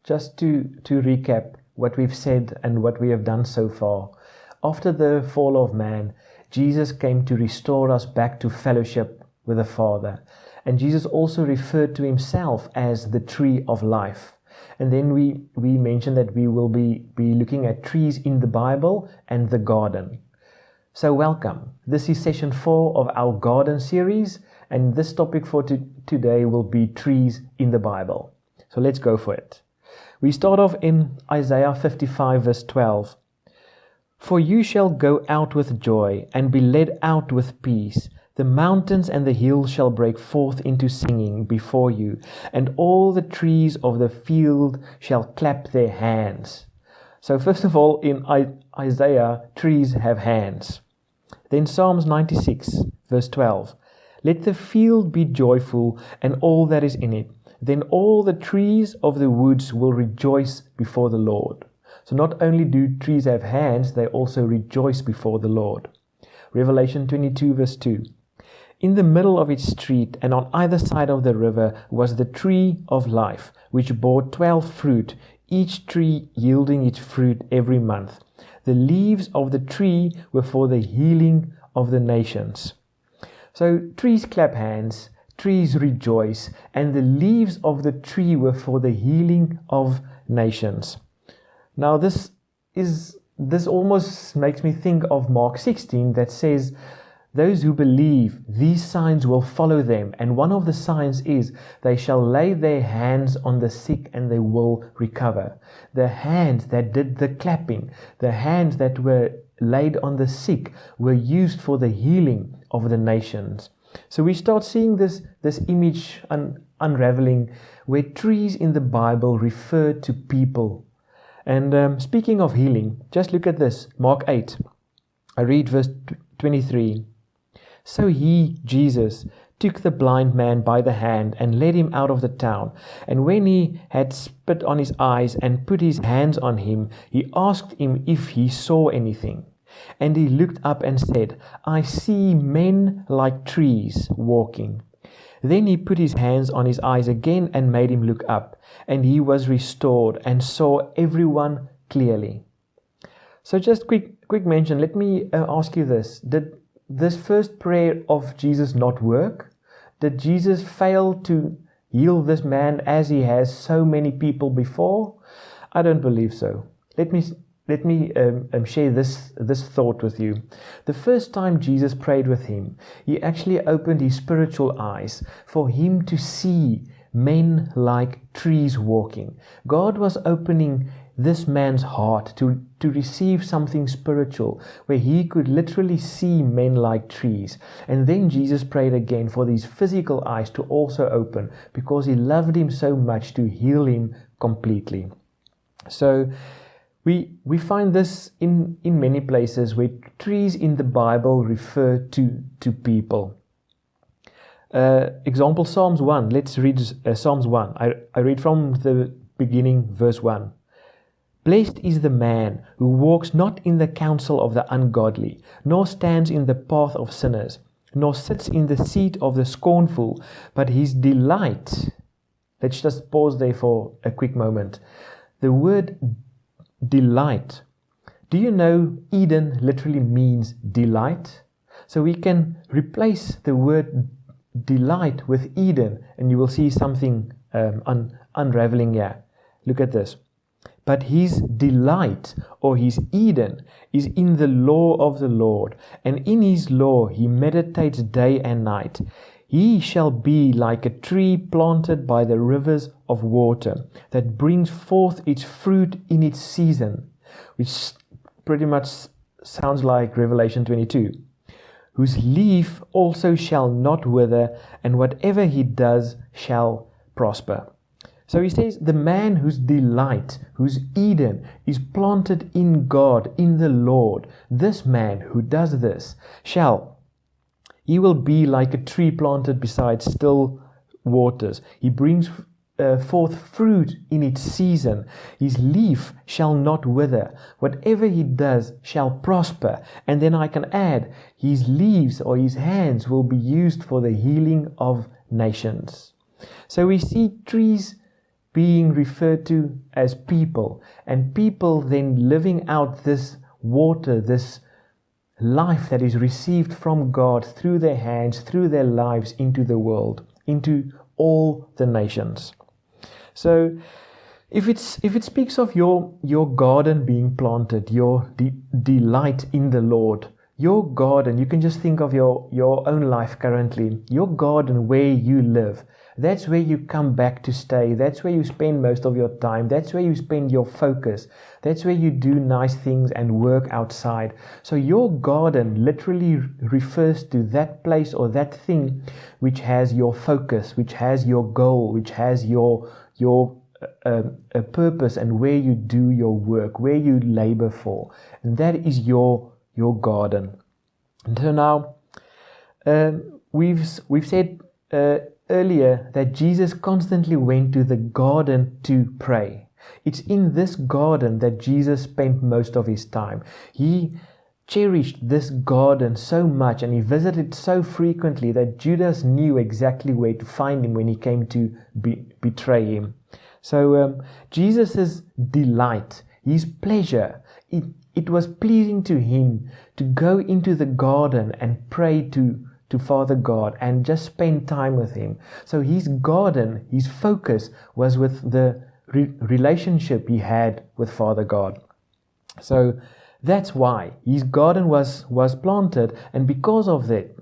just to recap what we've said and what we have done so far. After the fall of man, Jesus came to restore us back to fellowship with the Father. And Jesus also referred to himself as the tree of life. And then we mentioned that we will be looking at trees in the Bible and the garden. So welcome. This is session 4 of our garden series, and this topic for today will be trees in the Bible. So let's go for it. We start off in Isaiah 55 verse 12. For you shall go out with joy and be led out with peace. The mountains and the hills shall break forth into singing before you, and all the trees of the field shall clap their hands. So first of all, in Isaiah, trees have hands. Then Psalms 96 verse 12. Let the field be joyful and all that is in it. Then all the trees of the woods will rejoice before the Lord. So not only do trees have hands, they also rejoice before the Lord. Revelation 22 verse 2. In the middle of its street and on either side of the river was the tree of life, which bore 12 fruit, each tree yielding its fruit every month. The leaves of the tree were for the healing of the nations. So trees clap hands, trees rejoice, and the leaves of the tree were for the healing of nations. Now this almost makes me think of Mark 16 that says, those who believe, these signs will follow them. And one of the signs is they shall lay their hands on the sick and they will recover. The hands that did the clapping, the hands that were laid on the sick were used for the healing of the nations. So we start seeing this image unraveling where trees in the Bible refer to people. And speaking of healing, just look at this, Mark 8. I read verse 23. So he, Jesus, took the blind man by the hand and led him out of the town. And when he had spit on his eyes and put his hands on him, he asked him if he saw anything. And he looked up and said, I see men like trees walking. Then he put his hands on his eyes again and made him look up. And he was restored and saw everyone clearly. So just quick mention, let me ask you this. Did this first prayer of Jesus not work? Did Jesus fail to heal this man as he has so many people before? I don't believe so. Let me share this thought with you. The first time Jesus prayed with him, he actually opened his spiritual eyes for him to see men like trees walking. God was opening this man's heart to receive something spiritual where he could literally see men like trees. And then Jesus prayed again for these physical eyes to also open because he loved him so much to heal him completely. So we find this in many places where trees in the Bible refer to people. Example, Psalms 1. Let's read Psalms 1. I read from the beginning, verse 1. Blessed is the man who walks not in the counsel of the ungodly, nor stands in the path of sinners, nor sits in the seat of the scornful, but his delight. Let's just pause there for a quick moment. The word delight. Do you know Eden literally means delight? So we can replace the word delight with Eden, and you will see something unraveling here. Look at this. But his delight, or his Eden, is in the law of the Lord, and in his law he meditates day and night. He shall be like a tree planted by the rivers of water, that brings forth its fruit in its season, which pretty much sounds like Revelation 22, whose leaf also shall not wither, and whatever he does shall prosper. So he says, the man whose delight, whose Eden is planted in God, in the Lord, this man who does this he will be like a tree planted beside still waters. He brings forth fruit in its season. His leaf shall not wither. Whatever he does shall prosper. And then I can add, his leaves or his hands will be used for the healing of nations. So we see trees being referred to as people, and people then living out this water, this life that is received from God through their hands, through their lives into the world, into all the nations. So if it speaks of your garden being planted, your delight in the Lord, your garden, you can just think of your own life currently, your garden where you live. That's where you come back to stay. That's where you spend most of your time. That's where you spend your focus. That's where you do nice things and work outside. So your garden literally refers to that place or that thing which has your focus, which has your goal, which has your a purpose, and where you do your work, where you labor for. And that is your garden. And so now we've said earlier that Jesus constantly went to the garden to pray. It's in this garden that Jesus spent most of his time. He cherished this garden so much and he visited so frequently that Judas knew exactly where to find him when he came to betray him. So Jesus' delight, his pleasure, it was pleasing to him to go into the garden and pray to Father God and just spend time with him. So his garden, his focus was with the relationship he had with Father God. So that's why his garden was planted, and because of that,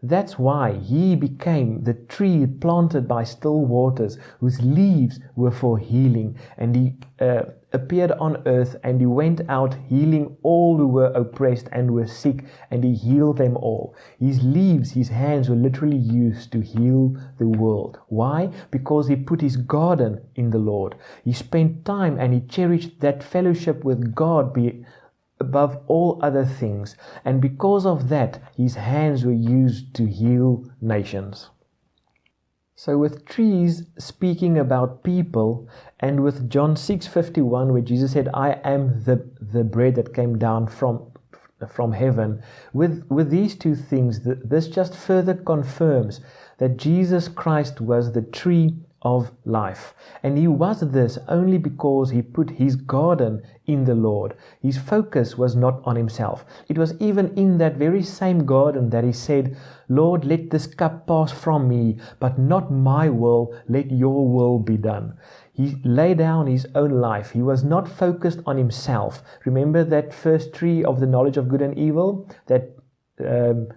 that's why he became the tree planted by still waters, whose leaves were for healing. And he appeared on earth, and he went out healing all who were oppressed and were sick, and he healed them all. His leaves, his hands were literally used to heal the world. Why? Because he put his garden in the Lord. He spent time and he cherished that fellowship with God above all other things, and because of that his hands were used to heal nations. So with trees speaking about people, and with John 6:51 where Jesus said, I am the bread that came down from heaven, with these two things, this just further confirms that Jesus Christ was the tree of life. And he was this only because he put his garden in the Lord. His focus was not on himself. It was even in that very same garden that he said, Lord, let this cup pass from me, but not my will, let your will be done. He laid down his own life. He was not focused on himself. Remember that first tree of the knowledge of good and evil that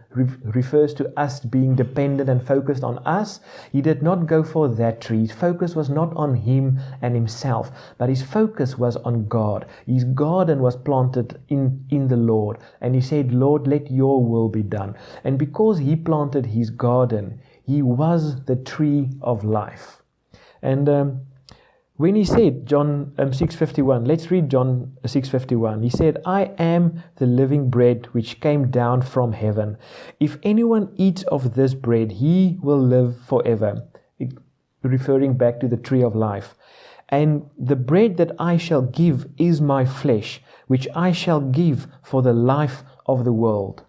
refers to us being dependent and focused on us. He did not go for that tree. His focus was not on him and himself, but his focus was on God. His garden was planted in the Lord, and he said, Lord, let your will be done. And because he planted his garden, he was the tree of life. And when he said, John 6:51, let's read John 6:51. He said, I am the living bread which came down from heaven. If anyone eats of this bread, he will live forever. Referring back to the tree of life. And the bread that I shall give is my flesh, which I shall give for the life of the world.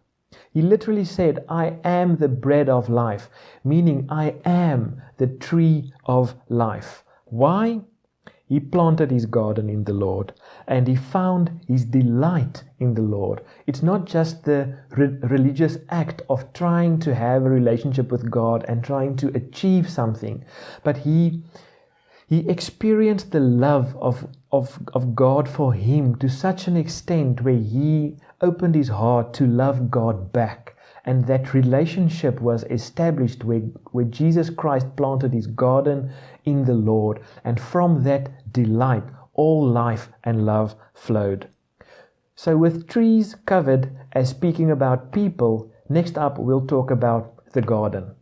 He literally said, I am the bread of life, meaning I am the tree of life. Why? He planted his garden in the Lord, and he found his delight in the Lord. It's not just the religious act of trying to have a relationship with God and trying to achieve something, but he experienced the love of God for him to such an extent where he opened his heart to love God back. And that relationship was established where Jesus Christ planted his garden in the Lord. And from that delight, all life and love flowed. So with trees covered as speaking about people, next up we'll talk about the garden.